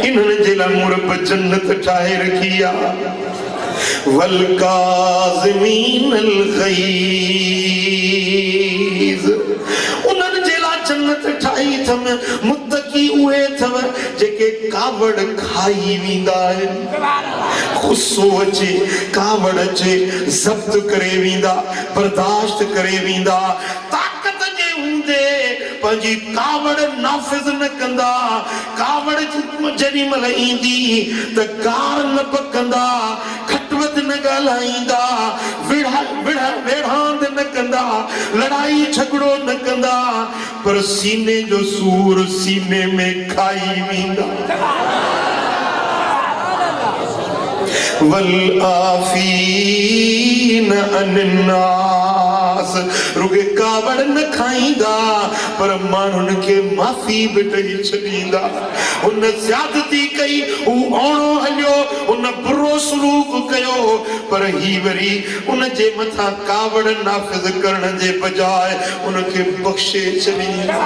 इन्हनि जे लाइ मूं रब जन्नत ठाहे रखी आहे। वल काज़िमीनल ग़ैज़, उन्हनि जे लाइ जन्नत ठाही अथव। मुत्तकी उहे अथव जेके कावड़ खाई वेंदा आहिनि। गुस्सो अचे, कावड़ अचे, ज़ब्त करे वेंदा, बर्दाश्त करे वेंदा। ताक़त जे हूंदे पंहिंजी कावड़ नाफ़िज़ न कंदा। कावड़ जेॾी महिल ईंदी त कार न पकंदा, खटवत न ॻाल्हाईंदा, वेढ़ांद न कंदा, लड़ाई झगड़ो न कंदा, पर सीने जो सूर सीने में खाई वेंदा। वल आफ़ीन अन्नास, रुगे कावड़ न खाईंदा पर माण्हुनि खे माफ़ी बि ॾेई छॾींदा। हुन ज़्यादती कई, हू ओणो हलियो, हुन बुरो सलूक कयो, पर ही वरी उन जे मथां कावड़ नाफ़िज़ करण जे बजाय उनखे बख़्शे छॾींदा।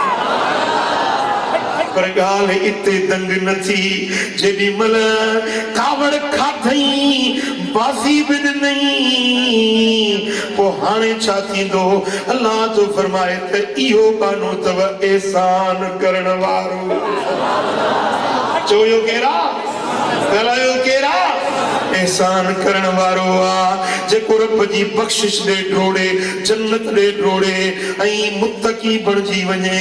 पर ॻाल्हि इते दंग न थी। जेॾी महिल कावड़ खाधई, बाज़ी बि ॾिनई, पोइ हाणे छा थींदो? अल्लाह तो फरमाए त इहो बानो अथव एहसान करण वारो। चयो केरा? ॻाल्हायो केरा? एहसान करण वारो आहे, जेको रब जी बख़्शिश ॾे ड्रोड़े, जन्नत ॾे ड्रोड़े ऐं मुत्तकी बणिजी वञे,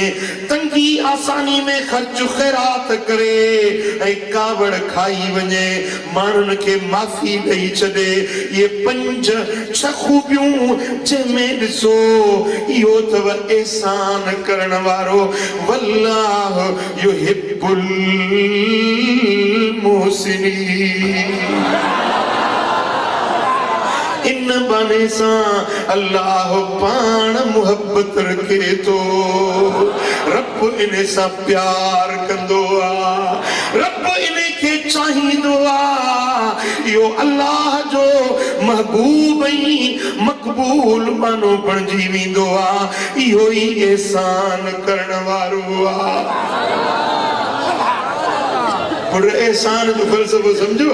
तंगी आसानी में ख़र्च ख़ैरात करे ऐं कावड़ खाई वञे, माण्हुनि खे माफ़ी ॾेई छॾे। ये 5-6 खूबियूं जंहिंमें ॾिसो इहो अथव एहसान करण वारो। वल्लाह युहिब्बुल मुहसिनीन। इन बाने सां अल्लाह पाण मुहब्बत रखे थो। रब इन सां प्यार कंदो आहे, रब इन खे चाहींदो आहे। इहो अल्लाह जो महबूब ऐं मक़बूल मानो बणिजी वेंदो आहे। इहो ई एहसान करण वारो आहे। पर एहसान जो फ़लसफ़ो समझो।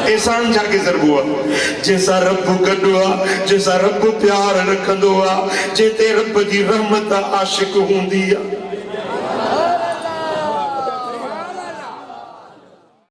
एहसान छा के ज़रबो आहे? जैसा रब गॾु आहे, जैसा रब प्यार रखंदो आहे, जंहिं ते रब जी रहमत आशिक हूंदी आहे।